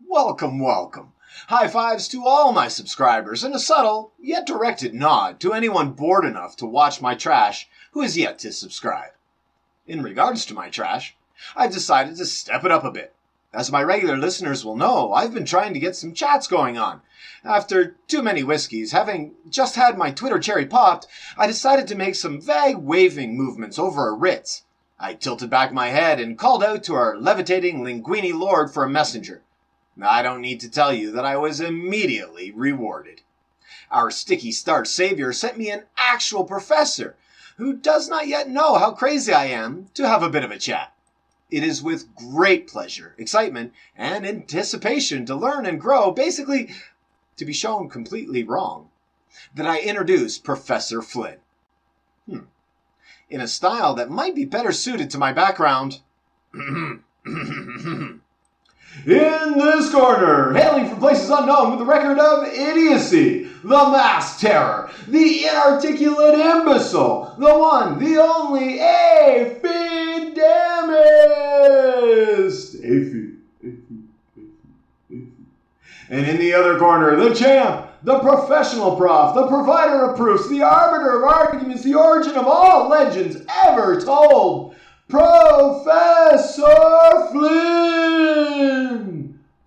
Welcome, welcome. High fives to all my subscribers and a subtle, yet directed nod to anyone bored enough to watch my trash who is yet to subscribe. In regards to my trash, I've decided to step it up a bit. As my regular listeners will know, I've been trying to get some chats going on. After too many whiskeys, having just had my Twitter cherry popped, I decided to make some vague waving movements over a Ritz. I tilted back my head and called out to our levitating linguini lord for a messenger. I don't need to tell you that I was immediately rewarded. Our sticky starch savior sent me an actual professor who does not yet know how crazy I am to have a bit of a chat. It is with great pleasure, excitement, and anticipation to learn and grow, basically to be shown completely wrong, that I introduce Professor Flynn. In a style that might be better suited to my background. In this corner, hailing from places unknown with a record of idiocy, the mass terror, the inarticulate imbecile, the one, the only, Afidemist. And in the other corner, the champ, the professional prof, the provider of proofs, the arbiter of arguments, the origin of all legends ever told, Professor Flynn!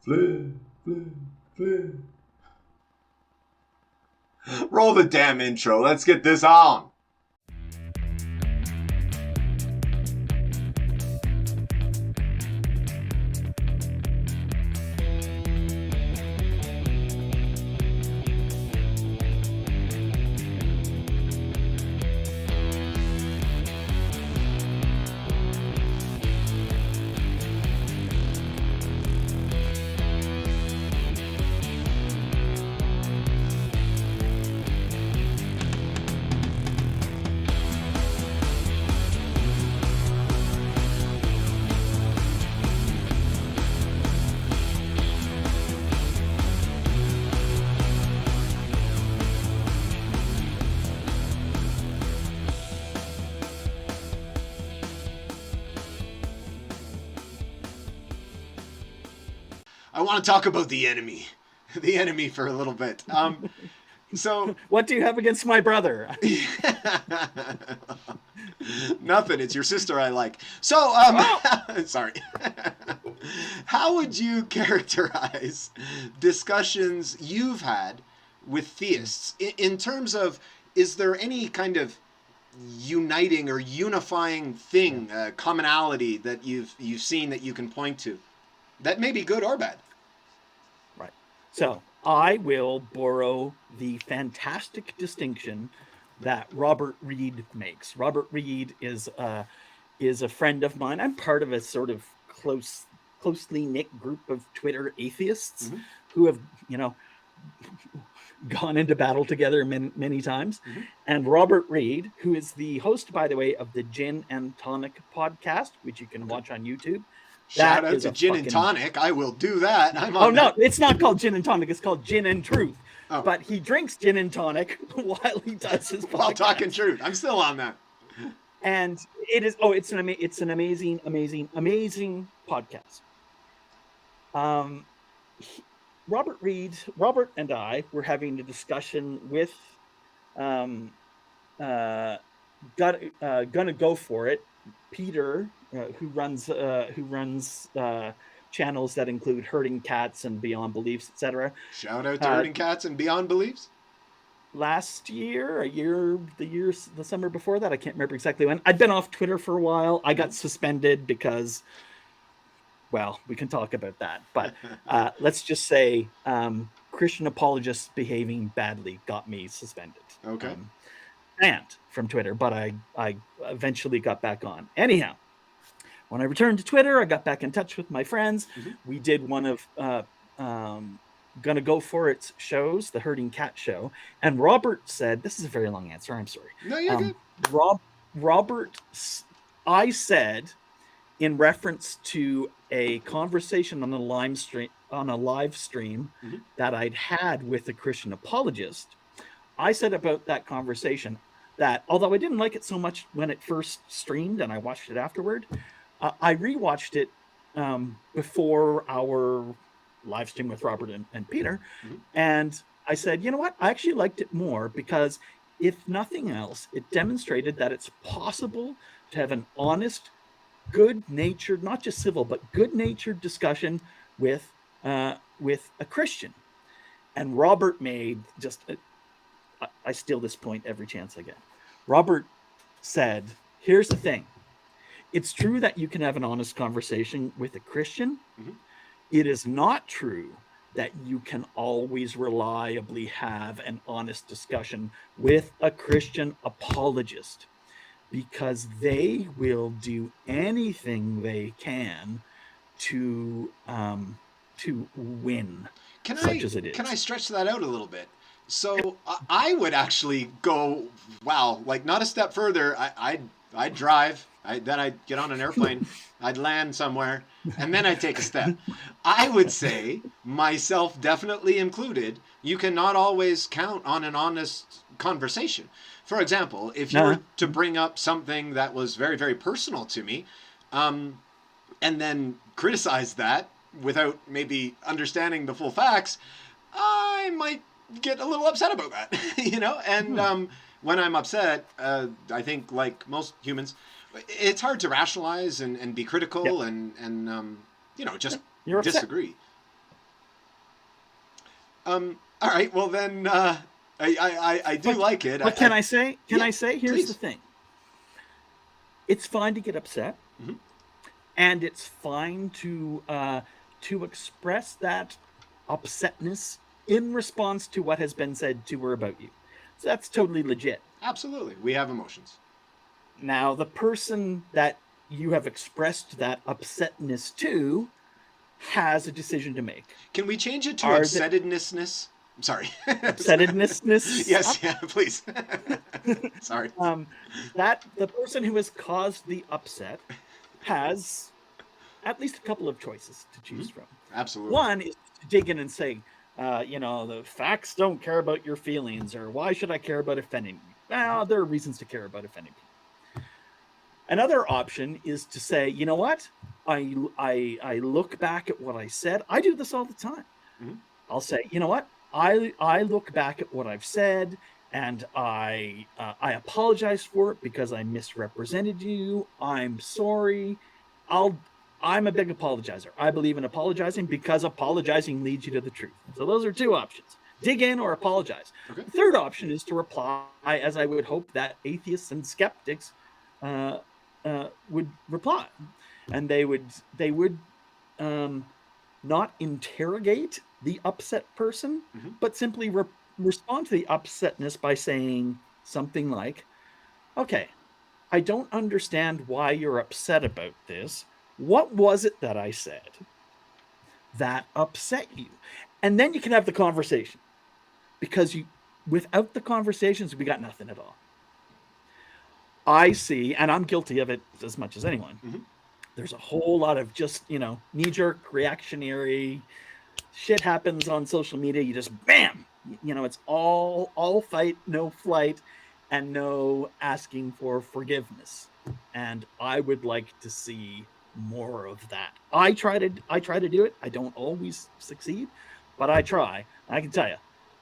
Flynn. Roll the damn intro. Let's get this on. I want to talk about the enemy. The enemy for a little bit. So what do you have against my brother? Nothing. It's your sister I like. So, sorry. How would you characterize discussions you've had with theists in terms of, is there any kind of uniting or unifying thing, commonality that you've seen that you can point to? That may be good or bad. Right. So I will borrow the fantastic distinction that Robert Reed makes. Robert Reed is a friend of mine. I'm part of a sort of closely knit group of Twitter atheists who have, gone into battle together many times. And Robert Reed, who is the host, by the way, of the Gin and Tonic podcast, which you can watch on YouTube. Shout out to Gin and Tonic. I will do that. No, it's not called Gin and Tonic. It's called Gin and Truth. Oh. But he drinks gin and tonic while he does his podcast. While talking truth. I'm still on that. And it is, it's an amazing podcast. Robert and I were having a discussion with Gonna Go For It, Peter, who runs channels that include Herding Cats and Beyond Beliefs, etc. Shout out to Herding Cats and Beyond Beliefs. Last year, the summer before that, I can't remember exactly when. I'd been off Twitter for a while. I got suspended because, well, we can talk about that. But let's just say Christian apologists behaving badly got me suspended. Okay. And from Twitter, but I eventually got back on. Anyhow, when I returned to Twitter, I got back in touch with my friends. We did one of Gonna Go For It's shows, the Herding Cat show. And Robert said, this is a very long answer, I'm sorry. No, you're good. Robert, I said, in reference to a conversation on a live stream that I'd had with a Christian apologist, I said about that conversation that, although I didn't like it so much when it first streamed and I watched it afterward, I rewatched it before our live stream with Robert and Peter. Mhm. And I said, you know what? I actually liked it more because, if nothing else, it demonstrated that it's possible to have an honest, good-natured, not just civil, but good-natured discussion with a Christian. And Robert made just, I steal this point every chance I get. Robert said, here's the thing. It's true that you can have an honest conversation with a Christian. Mhm. It is not true that you can always reliably have an honest discussion with a Christian apologist, because they will do anything they can to win, such as it is. Can I stretch that out a little bit? So I would actually go, wow, like not a step further. I'd drive. Then I'd get on an airplane. I'd land somewhere, and then I'd take a step. I would say, myself definitely included, you cannot always count on an honest conversation. For example, if you were to bring up something that was very, very personal to me, and then criticize that without maybe understanding the full facts, I might get a little upset about that, you know? And when I'm upset, I think, like most humans, it's hard to rationalize and be critical and you know, just disagree. All right, well then, I do like it. But can I say, here's please. the thing. It's fine to get upset. Mm-hmm. And it's fine to express that upsetness in response to what has been said to or about you. So that's totally legit. Absolutely. We have emotions. Now, the person that you have expressed that upsetness to has a decision to make. Can we change it to upsettedness? I'm sorry. Upsettedness? Yes, yeah, please. Sorry. That the person who has caused the upset has at least a couple of choices to choose from. Absolutely. One is to dig in and say, you know, the facts don't care about your feelings, or why should I care about offending you? Well, there are reasons to care about offending people. Another option is to say, you know what? I look back at what I said. I do this all the time. Mm-hmm. I'll say, you know what? I look back at what I've said, and I apologize for it because I misrepresented you. I'm sorry. I'm a big apologizer. I believe in apologizing because apologizing leads you to the truth. So those are two options: dig in or apologize. Okay. The third option is to reply, as I would hope that atheists and skeptics would reply, and they would not interrogate the upset person, but simply respond to the upsetness by saying something like, okay, I don't understand why you're upset about this. What was it that I said that upset you? And then you can have the conversation, because without the conversations, we got nothing at all. I see, and I'm guilty of it as much as anyone. Mm-hmm. There's a whole lot of just, you know, knee-jerk reactionary shit happens on social media. You just bam, you know, it's all fight, no flight, and no asking for forgiveness. And I would like to see more of that. I try to do it. I don't always succeed, but I try. I can tell you,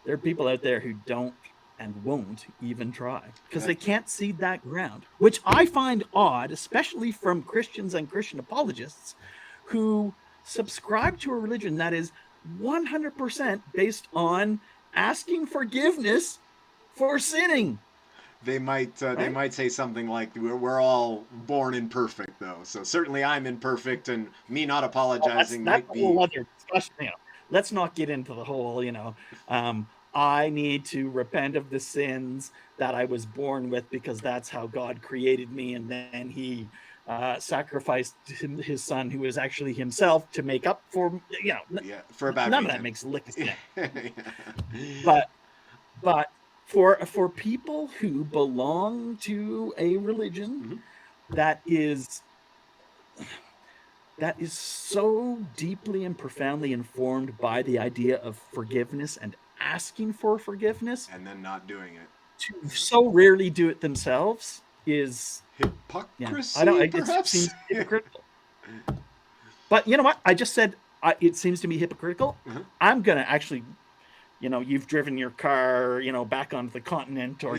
there are people out there who don't and won't even try because they can't cede that ground, which I find odd, especially from Christians and Christian apologists who subscribe to a religion that is 100% based on asking forgiveness for sinning. They might say something like, we're all born imperfect, though. So certainly I'm imperfect, and me not apologizing that's might be... a whole other discussion. You know, let's not get into the whole, you know, I need to repent of the sins that I was born with because that's how God created me, and then he sacrificed his son, who is actually himself, to make up for, you know, for a bad none reason. of that makes lick of sense. But for people who belong to a religion that is so deeply and profoundly informed by the idea of forgiveness and asking for forgiveness, and then not doing it, to so rarely do it themselves is hypocrisy. Yeah, I don't. It seems hypocritical. But you know what? I just said it seems to me hypocritical. I'm going to actually, you've driven your car, back onto the continent, or,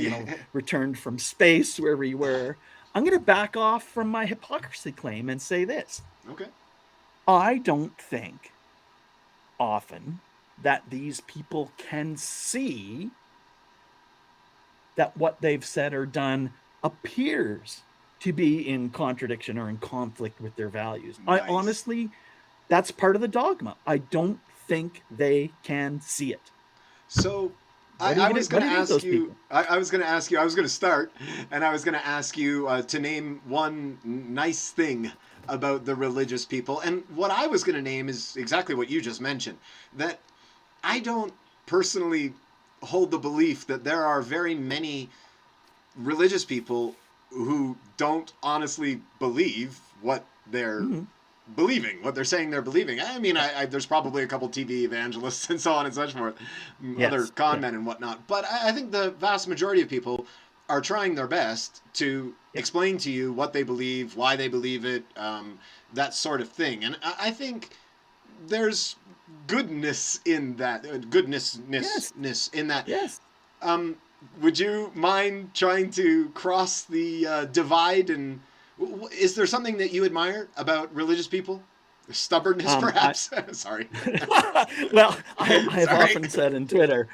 returned from space, wherever you were. I'm going to back off from my hypocrisy claim and say this. Okay. I don't think often that these people can see that what they've said or done appears to be in contradiction or in conflict with their values. Nice. I honestly, that's part of the dogma. I don't think they can see it. So I was going to ask you, I was going to start, and I was going to ask you to name one nice thing about the religious people. And what I was going to name is exactly what you just mentioned, that I don't personally hold the belief that there are very many religious people who don't honestly believe what they're believing, what they're saying they're believing. I mean, there's probably a couple TV evangelists and so on and such forth, other con men and whatnot. But I think the vast majority of people are trying their best to explain to you what they believe, why they believe it, that sort of thing. And I think there's goodness in that, goodnessness in that. Yes. Would you mind trying to cross the divide? And is there something that you admire about religious people? Stubbornness, perhaps? Sorry. Well, I've often said on Twitter,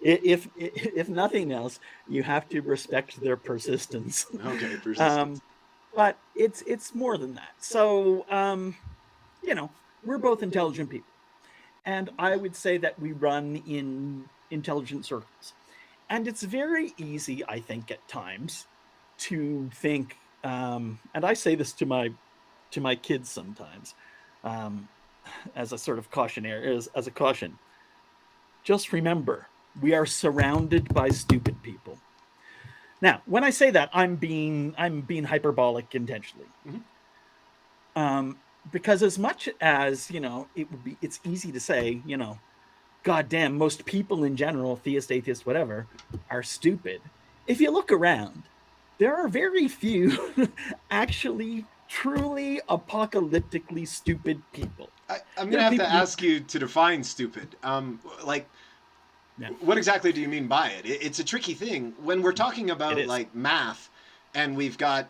if nothing else, you have to respect their persistence. Okay, persistence. But it's more than that. So, we're both intelligent people. And I would say that we run in intelligent circles. And it's very easy, I think, at times to think, and I say this to my kids sometimes, as a sort of cautionary, as a caution. Just remember, we are surrounded by stupid people. Now, when I say that, I'm being hyperbolic intentionally. Because as much as, it's easy to say, goddamn, most people in general, theist, atheist, whatever, are stupid. If you look around, there are very few actually truly apocalyptically stupid people. I'm going to have to ask you to define stupid. What exactly do you mean by it? It's a tricky thing. When we're talking about like math, and we've got,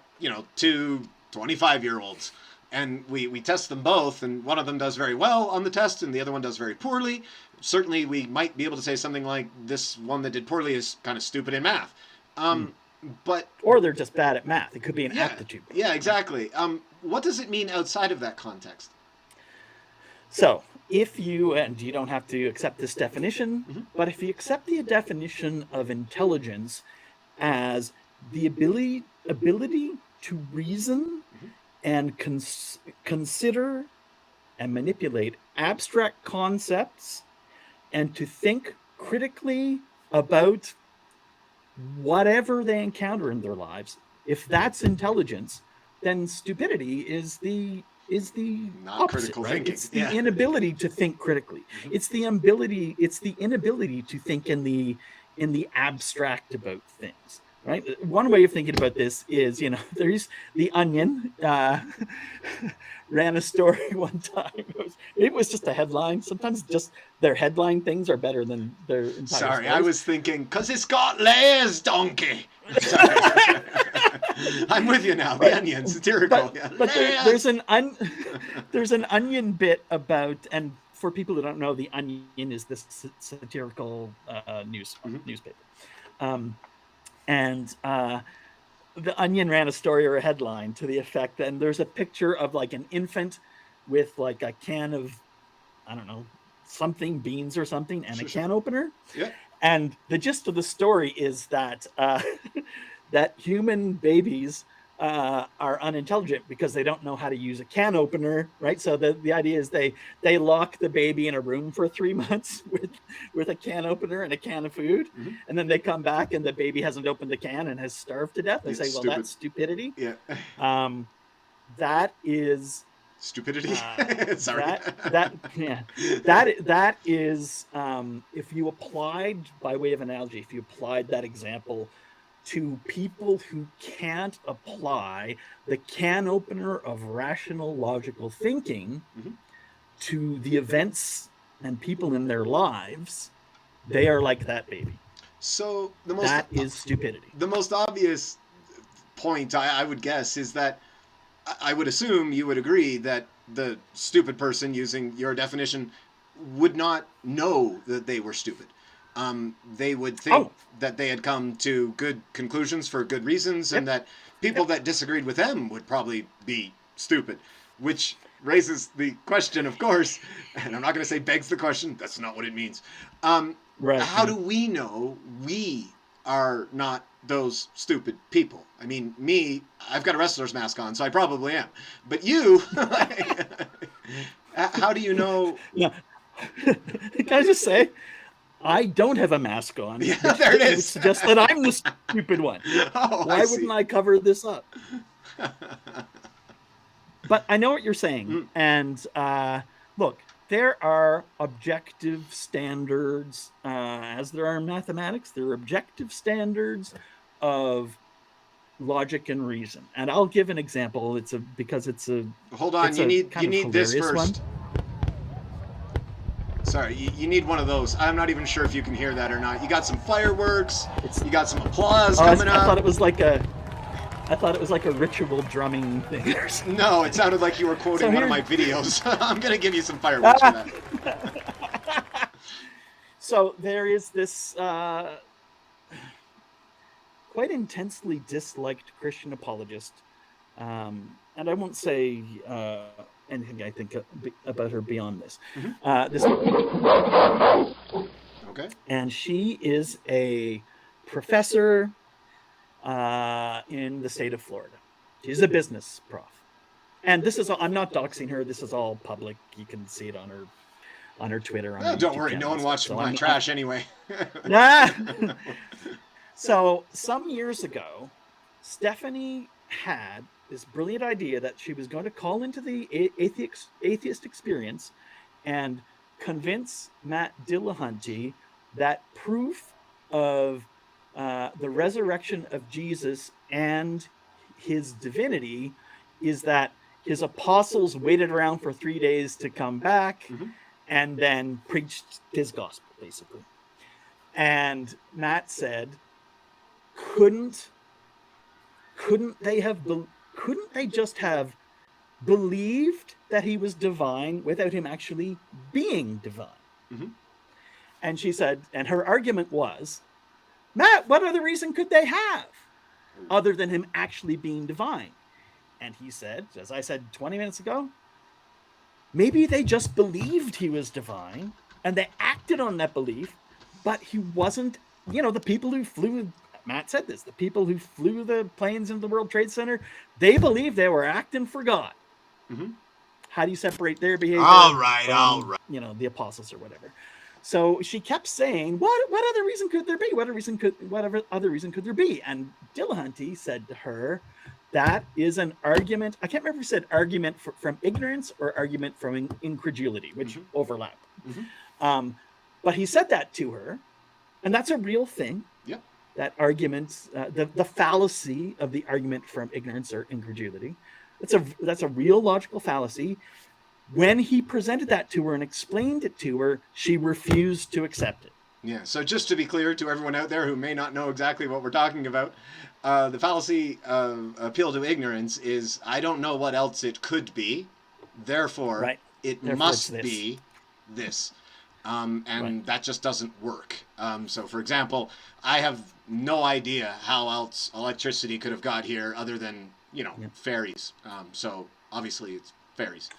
two 25-year-olds, and we test them both, and one of them does very well on the test, and the other one does very poorly. Certainly, we might be able to say something like, this one that did poorly is kind of stupid in math. Or they're just bad at math. It could be an aptitude. Yeah, exactly. What does it mean outside of that context? So, if you, and you don't have to accept this definition, but if you accept the definition of intelligence as the ability to reason and consider and manipulate abstract concepts and to think critically about whatever they encounter in their lives, if that's intelligence, then stupidity is the not opposite, critical right? thinking. It's the inability to think critically. It's the inability to think in the abstract about things. Right. One way of thinking about this is, there's The Onion ran a story one time. It was just a headline. Sometimes just their headline things are better than their entire Sorry, stories. I was thinking, because it's got layers, donkey. Sorry. I'm with you now. The Onion, satirical. But there's an Onion bit about, and for people who don't know, The Onion is this satirical newspaper. And The Onion ran a story or a headline to the effect that, and there's a picture of like an infant with like a can of, I don't know, something, beans or something, and a can opener. Yeah. And the gist of the story is that that human babies are unintelligent because they don't know how to use a can opener, right? So the idea is they lock the baby in a room for 3 months with a can opener and a can of food, and then they come back and the baby hasn't opened the can and has starved to death. They say, well, that's stupidity. Yeah. That is stupidity. Sorry. That is if you applied, by way of analogy, if you applied that example to people who can't apply the can opener of rational, logical thinking, to the events and people in their lives, they are like that baby. So that is stupidity. The most obvious point, I would guess, is that I would assume you would agree that the stupid person, using your definition, would not know that they were stupid. They would think that they had come to good conclusions for good reasons, and that people that disagreed with them would probably be stupid, which raises the question, of course, and I'm not going to say begs the question, that's not what it means. How do we know we are not those stupid people? I mean, me, I've got a wrestler's mask on, so I probably am. But you, how do you know? Yeah. Can I just say, I don't have a mask on. Yeah, there it is. Which suggests that I'm the stupid one. Why wouldn't I cover this up? But I know what you're saying. And look, there are objective standards, as there are in mathematics. There are objective standards of logic and reason. And I'll give an example. Because it's a hold on. You need this first. One. Sorry, you need one of those. I'm not even sure if you can hear that or not. You got some fireworks. You got some applause coming up. I thought it was like a ritual drumming thing. No, it sounded like you were quoting one of my videos. I'm going to give you some fireworks for that. So there is this quite intensely disliked Christian apologist. And I won't say anything I think about her beyond this. Okay. And she is a professor in the state of Florida. She's a business prof. And this is all, I'm not doxing her. This is all public. You can see it on her Twitter. Don't worry. No one watched my trash anyway. So some years ago, Stephanie had this brilliant idea that she was going to call into the atheist experience and convince Matt Dillahunty that proof of the resurrection of Jesus and his divinity is that his apostles waited around for 3 days to come back and then preached his gospel, basically. And Matt said, couldn't they just have believed that he was divine without him actually being divine? And she said, and her argument was, Matt, what other reason could they have other than him actually being divine? And he said, as I said 20 minutes ago, maybe they just believed he was divine and they acted on that belief, but he wasn't, the people who flew, Matt said this, the people who flew the planes into the World Trade Center, they believed they were acting for God. How do you separate their behavior from, the apostles or whatever? So she kept saying, what other reason could there be? What other reason could there be? And Dillahunty said to her, that is an argument. I can't remember if he said argument from ignorance or argument from incredulity, which overlap. But he said that to her, and that's a real thing. Yep. That argument, the fallacy of the argument from ignorance or incredulity. That's a real logical fallacy. When he presented that to her and explained it to her, she refused to accept it. Yeah, so just to be clear to everyone out there who may not know exactly what we're talking about, the fallacy of appeal to ignorance is, I don't know what else it could be, therefore it must be this. And that just doesn't work. So, for example, I have no idea how else electricity could have got here other than, fairies. So, obviously, it's fairies.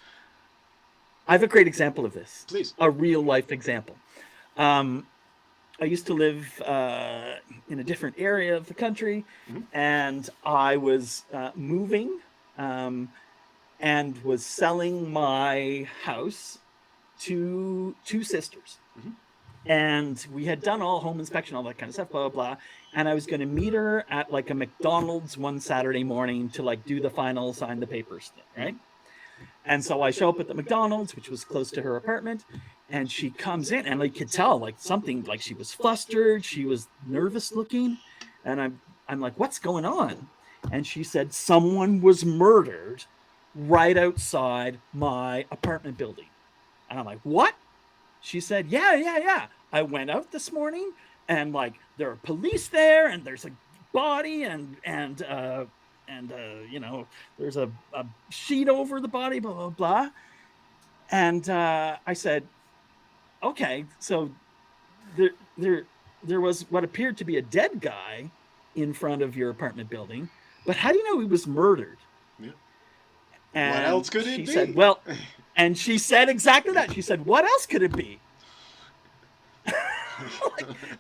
I have a great example of this. Please. A real life example. I used to live in a different area of the country, and I was moving and was selling my house to two sisters. And we had done all home inspection, all that kind of stuff, blah, blah, blah. And I was going to meet her at like a McDonald's one Saturday morning to like do the final sign the papers thing, right? And so I show up at the McDonald's, which was close to her apartment, and she comes in, and I could tell like something, like she was flustered, she was nervous looking, and I'm like, what's going on? And she said, someone was murdered right outside my apartment building. And I'm like, what? She said, yeah. I went out this morning and like there are police there and there's a body and you know, there's a sheet over the body, blah, blah, blah. And I said, okay, so there was what appeared to be a dead guy in front of your apartment building, but how do you know he was murdered? Yeah. And what else could it be? She said, well, and she said exactly that. She said, what else could it be?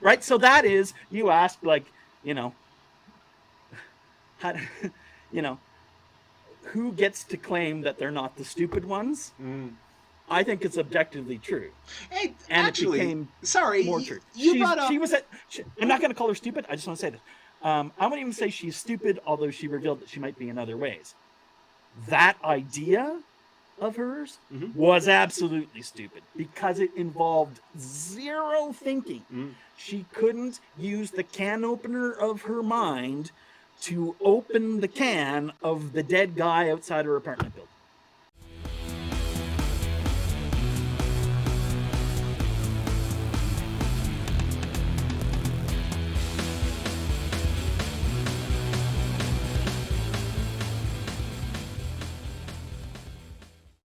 Right? So that is, you ask, like, you know, how, you know, who gets to claim that they're not the stupid ones? I think it's objectively true. Hey, and actually, it became sorry, more true. You brought up... I'm not going to call her stupid. I just want to say this. I wouldn't even say she's stupid, although she revealed that she might be in other ways. That idea of hers was absolutely stupid because it involved zero thinking. She couldn't use the can opener of her mind to open the can of the dead guy outside her apartment